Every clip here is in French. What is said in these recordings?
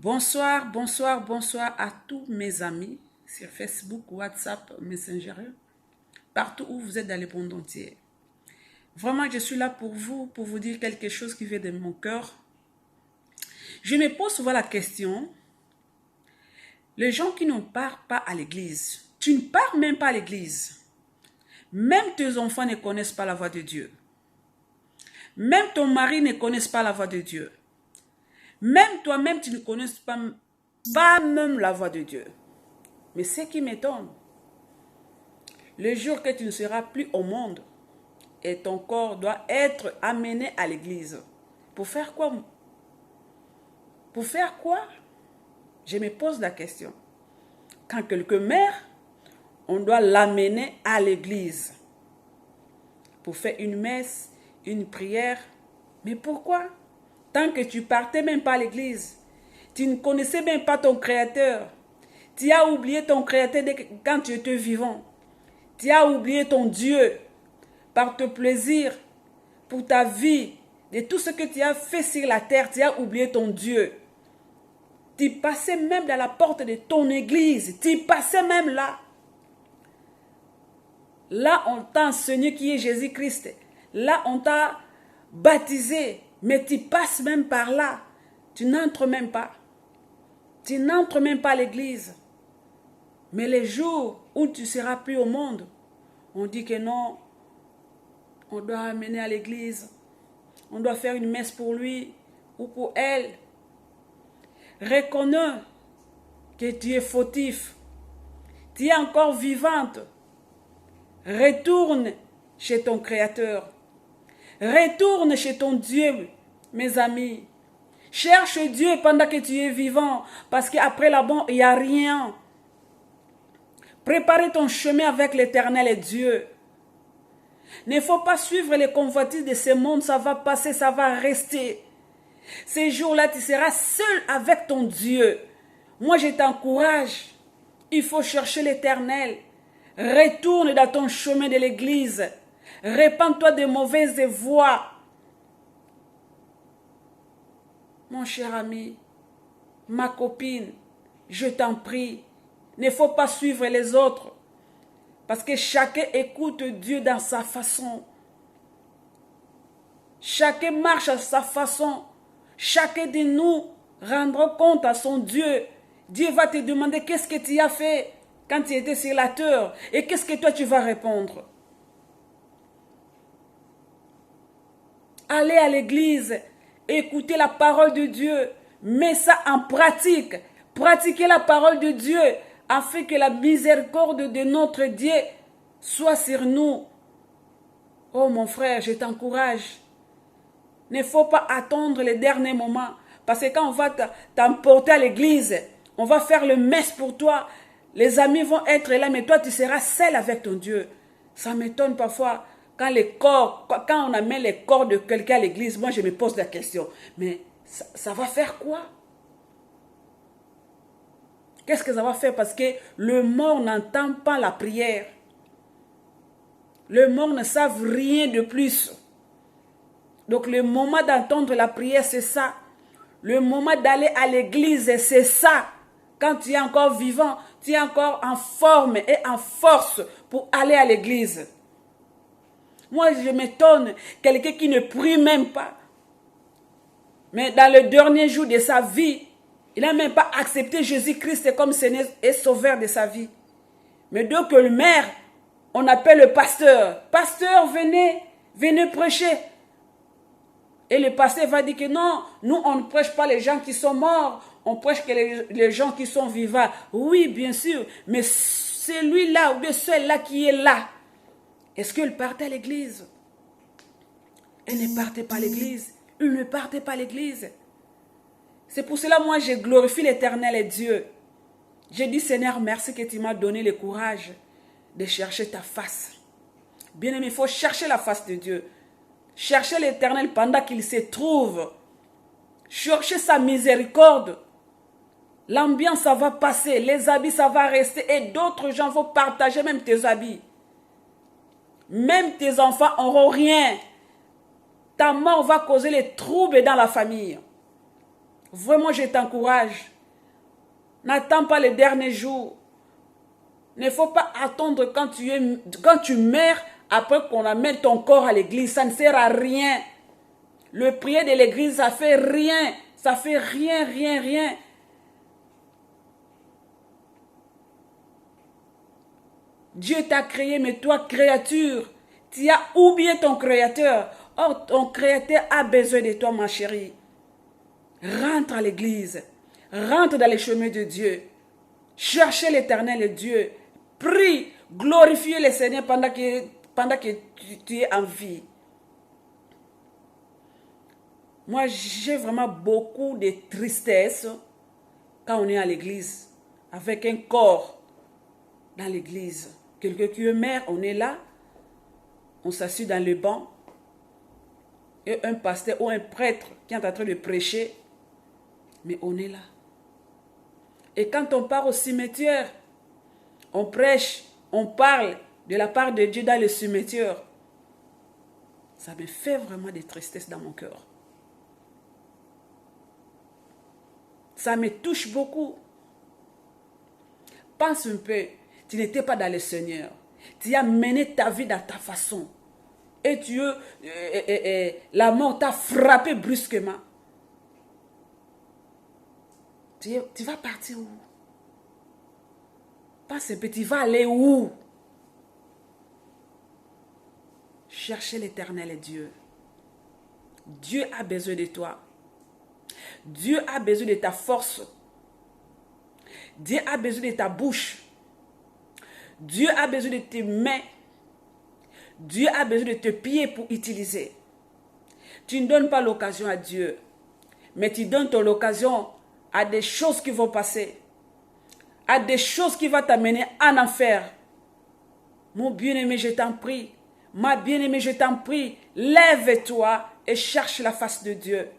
Bonsoir, bonsoir, bonsoir à tous mes amis sur Facebook, WhatsApp, Messenger, partout où vous êtes dans le monde entier. Vraiment, je suis là pour vous dire quelque chose qui vient de mon cœur. Je me pose souvent la question, les gens qui ne partent pas à l'église, tu ne pars même pas à l'église. Même tes enfants ne connaissent pas la voix de Dieu. Même ton mari ne connaît pas la voix de Dieu. Même toi-même, tu ne connais pas même la voix de Dieu. Mais ce qui m'étonne, le jour que tu ne seras plus au monde et ton corps doit être amené à l'église. Pour faire quoi? Pour faire quoi? Je me pose la question. Quand quelqu'un meurt, on doit l'amener à l'église pour faire une messe, une prière. Mais pourquoi? Tant que tu partais même pas à l'église, tu ne connaissais même pas ton Créateur. Tu as oublié ton Créateur quand tu étais vivant. Tu as oublié ton Dieu par ton plaisir, pour ta vie, de tout ce que tu as fait sur la terre, tu as oublié ton Dieu. Tu passais même dans la porte de ton église, tu passais même là. Là, on t'a enseigné qui est Jésus-Christ. Là, on t'a baptisé, mais tu passes même par là. Tu n'entres même pas. Tu n'entres même pas à l'église. Mais les jours où tu ne seras plus au monde, on dit que non, on doit amener à l'église. On doit faire une messe pour lui ou pour elle. Reconnais que tu es fautif. Tu es encore vivante. Retourne chez ton Créateur. Retourne chez ton Dieu, mes amis. Cherche Dieu pendant que tu es vivant, parce qu'après la mort, il n'y a rien. Prépare ton chemin avec l'Éternel et Dieu. Il ne faut pas suivre les convoitises de ce monde, ça va passer, ça va rester. Ces jours-là, tu seras seul avec ton Dieu. Moi, je t'encourage. Il faut chercher l'Éternel. Retourne dans ton chemin de l'église. Répands-toi de mauvaises voies. Mon cher ami, ma copine, je t'en prie, ne faut pas suivre les autres. Parce que chacun écoute Dieu dans sa façon. Chacun marche à sa façon. Chacun de nous rendra compte à son Dieu. Dieu va te demander qu'est-ce que tu as fait quand tu étais sur la terre. Et qu'est-ce que toi tu vas répondre. Allez à l'église, écoutez la parole de Dieu, mets ça en pratique. Pratiquez la parole de Dieu afin que la miséricorde de notre Dieu soit sur nous. Oh mon frère, je t'encourage. Il ne faut pas attendre les derniers moments. Parce que quand on va t'emporter à l'église, on va faire le messe pour toi. Les amis vont être là, mais toi tu seras seul avec ton Dieu. Ça m'étonne parfois quand on amène les corps de quelqu'un à l'église. Moi je me pose la question, mais ça va faire quoi? Qu'est-ce que ça va faire? Parce que le mort n'entend pas la prière. Le mort ne savent rien de plus. Donc le moment d'entendre la prière, c'est ça. Le moment d'aller à l'église, c'est ça. Quand tu es encore vivant, tu es encore en forme et en force pour aller à l'église. Moi, je m'étonne, quelqu'un qui ne prie même pas. Mais dans le dernier jour de sa vie, il n'a même pas accepté Jésus-Christ comme Seigneur et Sauveur de sa vie. Mais dès que le maire, on appelle le pasteur. Pasteur, venez prêcher. Et le pasteur va dire que non, nous on ne prêche pas les gens qui sont morts, on prêche que les gens qui sont vivants. Oui, bien sûr, mais celui-là ou bien celui-là qui est là, est-ce qu'il partait à l'église? Il ne partait pas à l'église. Il ne partait pas à l'église. C'est pour cela, moi, je glorifie l'Éternel et Dieu. J'ai dit, Seigneur, merci que tu m'as donné le courage de chercher ta face. Bien aimé, il faut chercher la face de Dieu. Chercher l'Éternel pendant qu'il se trouve. Chercher sa miséricorde. L'ambiance, ça va passer. Les habits, ça va rester. Et d'autres gens vont partager même tes habits. Même tes enfants n'auront rien. Ta mort va causer les troubles dans la famille. Vraiment, je t'encourage. N'attends pas les derniers jours. Il ne faut pas attendre quand tu meurs après qu'on amène ton corps à l'église. Ça ne sert à rien. Le prier de l'église, ça fait rien. Ça fait rien, rien, rien. Dieu t'a créé, mais toi, créature, tu as oublié ton créateur. Or, ton créateur a besoin de toi, ma chérie. Rentre à l'église. Rentre dans les chemins de Dieu. Cherchez l'éternel Dieu. Prie, glorifie le Seigneur pendant que tu es en vie. Moi, j'ai vraiment beaucoup de tristesse quand on est à l'église, avec un corps dans l'église. Quelqu'un qui est mère, on est là, on s'assied dans le banc, et un pasteur ou un prêtre qui est en train de prêcher, mais on est là. Et quand on part au cimetière, on prêche, on parle de la part de Dieu dans le cimetière. Ça me fait vraiment de tristesse dans mon cœur. Ça me touche beaucoup. Pense un peu, tu n'étais pas dans le Seigneur. Tu as mené ta vie dans ta façon. Et la mort t'a frappé brusquement. Tu vas partir où? Pense un peu, tu vas aller où? Cherchez l'éternel Dieu. Dieu a besoin de toi. Dieu a besoin de ta force. Dieu a besoin de ta bouche. Dieu a besoin de tes mains. Dieu a besoin de tes pieds pour utiliser. Tu ne donnes pas l'occasion à Dieu, mais tu donnes ton occasion à des choses qui vont passer, à des choses qui vont t'amener en enfer. Mon bien-aimé, je t'en prie. Ma bien-aimée, je t'en prie. Lève-toi et cherche la face de Dieu.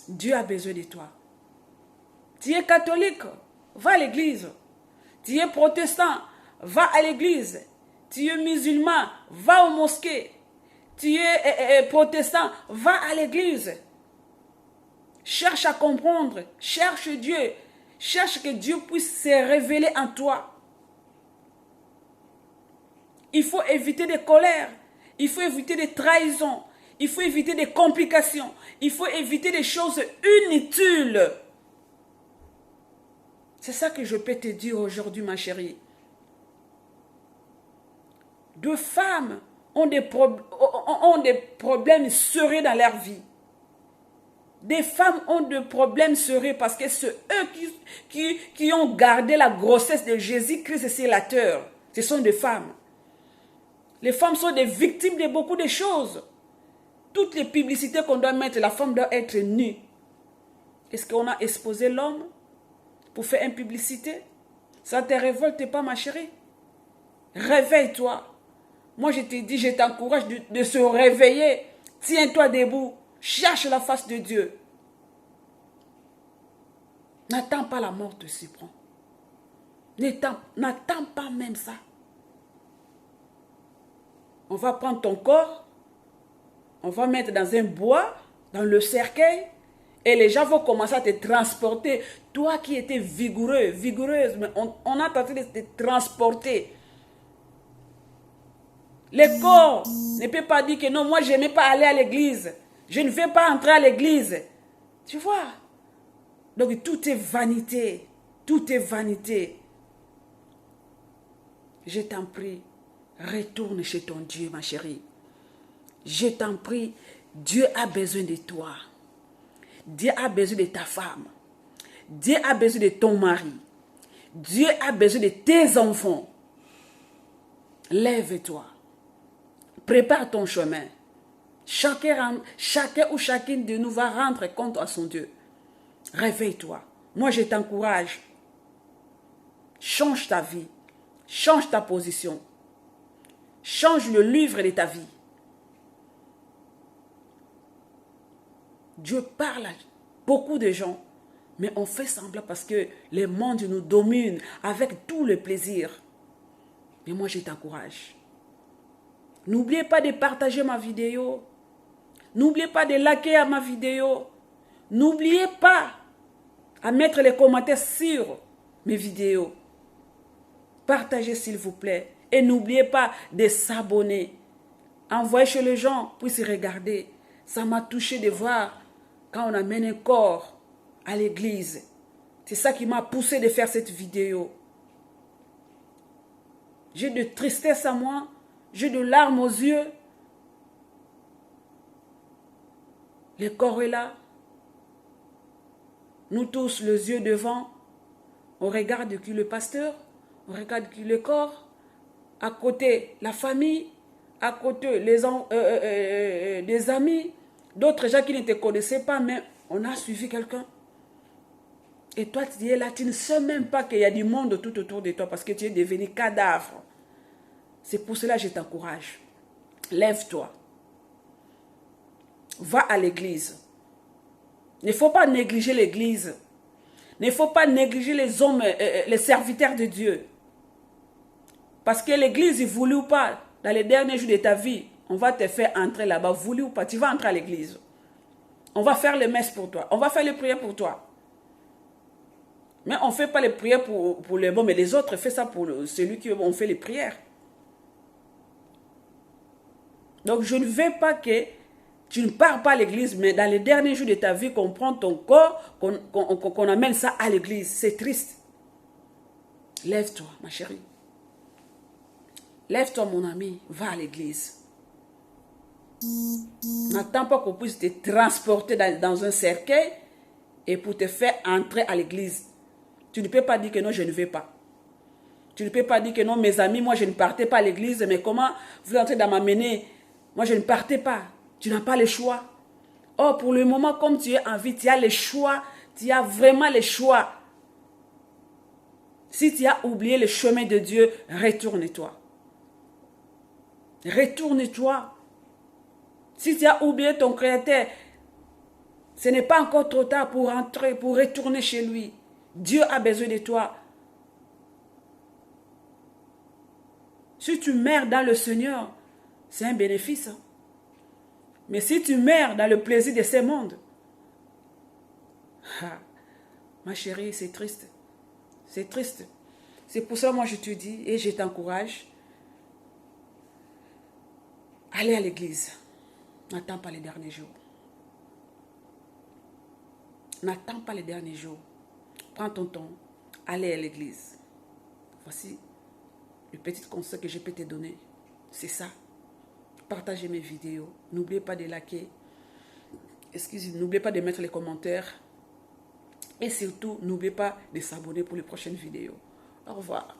Dieu a besoin de toi. Tu es catholique, va à l'église. Tu es protestant, va à l'église. Tu es musulman, va au mosquée. Tu es protestant, va à l'église. Cherche à comprendre, cherche Dieu. Cherche que Dieu puisse se révéler en toi. Il faut éviter des colères. Il faut éviter des trahisons. Il faut éviter des complications. Il faut éviter des choses inutiles. C'est ça que je peux te dire aujourd'hui, ma chérie. Deux femmes ont des problèmes sérieux dans leur vie. Des femmes ont des problèmes sérieux parce que c'est eux qui ont gardé la grossesse de Jésus-Christ sélateur. Ce sont des femmes. Les femmes sont des victimes de beaucoup de choses. Toutes les publicités qu'on doit mettre, la femme doit être nue. Est-ce qu'on a exposé l'homme pour faire une publicité? Ça ne te révolte pas, ma chérie? Réveille-toi. Moi, je te dis, je t'encourage de se réveiller. Tiens-toi debout. Cherche la face de Dieu. N'attends pas la mort te surprend. N'attends pas même ça. On va prendre ton corps, on va mettre dans un bois, dans le cercueil, et les gens vont commencer à te transporter. Toi qui étais vigoureuse, mais on a tenté de te transporter. Le corps ne peut pas dire que non, moi je n'aimais pas aller à l'église. Je ne vais pas entrer à l'église. Tu vois? Donc tout est vanité. Tout est vanité. Je t'en prie, retourne chez ton Dieu, ma chérie. Je t'en prie, Dieu a besoin de toi. Dieu a besoin de ta femme. Dieu a besoin de ton mari. Dieu a besoin de tes enfants. Lève-toi. Prépare ton chemin. Chacun ou chacune de nous va rendre compte à son Dieu. Réveille-toi. Moi, je t'encourage. Change ta vie. Change ta position. Change le livre de ta vie. Dieu parle à beaucoup de gens, mais on fait semblant parce que le monde nous domine avec tout le plaisir. Mais moi, je t'encourage. N'oubliez pas de partager ma vidéo. N'oubliez pas de liker ma vidéo. N'oubliez pas à mettre les commentaires sur mes vidéos. Partagez s'il vous plaît. Et n'oubliez pas de s'abonner. Envoyez chez les gens pour s'y regarder. Ça m'a touché de voir quand on amène un corps à l'église. C'est ça qui m'a poussé de faire cette vidéo. J'ai de tristesse à moi. J'ai de larmes aux yeux. Le corps est là. Nous tous, les yeux devant. On regarde qui le pasteur. On regarde qui le corps. À côté, la famille. À côté, des amis. D'autres gens qui ne te connaissaient pas, mais on a suivi quelqu'un. Et toi, tu es là, tu ne sais même pas qu'il y a du monde tout autour de toi parce que tu es devenu cadavre. C'est pour cela que je t'encourage. Lève-toi. Va à l'église. Il ne faut pas négliger l'église. Il ne faut pas négliger les hommes, les serviteurs de Dieu. Parce que l'église, voulu ou pas, dans les derniers jours de ta vie, on va te faire entrer là-bas, voulu ou pas, tu vas entrer à l'église. On va faire les messes pour toi. On va faire les prières pour toi. Mais on ne fait pas les prières pour les bons, mais les autres font ça pour celui qui ont fait les prières. Donc je ne veux pas que tu ne pars pas à l'église, mais dans les derniers jours de ta vie, qu'on prend ton corps, qu'on amène ça à l'église. C'est triste. Lève-toi, ma chérie. Lève-toi, mon ami. Va à l'église. N'attends pas qu'on puisse te transporter dans un cercueil et pour te faire entrer à l'église. Tu ne peux pas dire que non, je ne vais pas. Tu ne peux pas dire que non, mes amis, moi je ne partais pas à l'église, mais comment vous entrez dans ma menée? Moi je ne partais pas. Tu n'as pas le choix. Oh, pour le moment, comme tu es en vie, tu as le choix. Tu as vraiment le choix. Si tu as oublié le chemin de Dieu, retourne-toi. Retourne-toi. Si tu as oublié ton Créateur, ce n'est pas encore trop tard pour rentrer, pour retourner chez lui. Dieu a besoin de toi. Si tu meurs dans le Seigneur, c'est un bénéfice. Mais si tu meurs dans le plaisir de ce monde, ma chérie, c'est triste. C'est triste. C'est pour ça que moi je te dis et je t'encourage. Allez à l'église. N'attends pas les derniers jours. N'attends pas les derniers jours. Prends ton temps. Allez à l'église. Voici le petit conseil que je peux te donner. C'est ça. Partagez mes vidéos. N'oubliez pas de liker. N'oubliez pas de mettre les commentaires. Et surtout, n'oubliez pas de s'abonner pour les prochaines vidéos. Au revoir.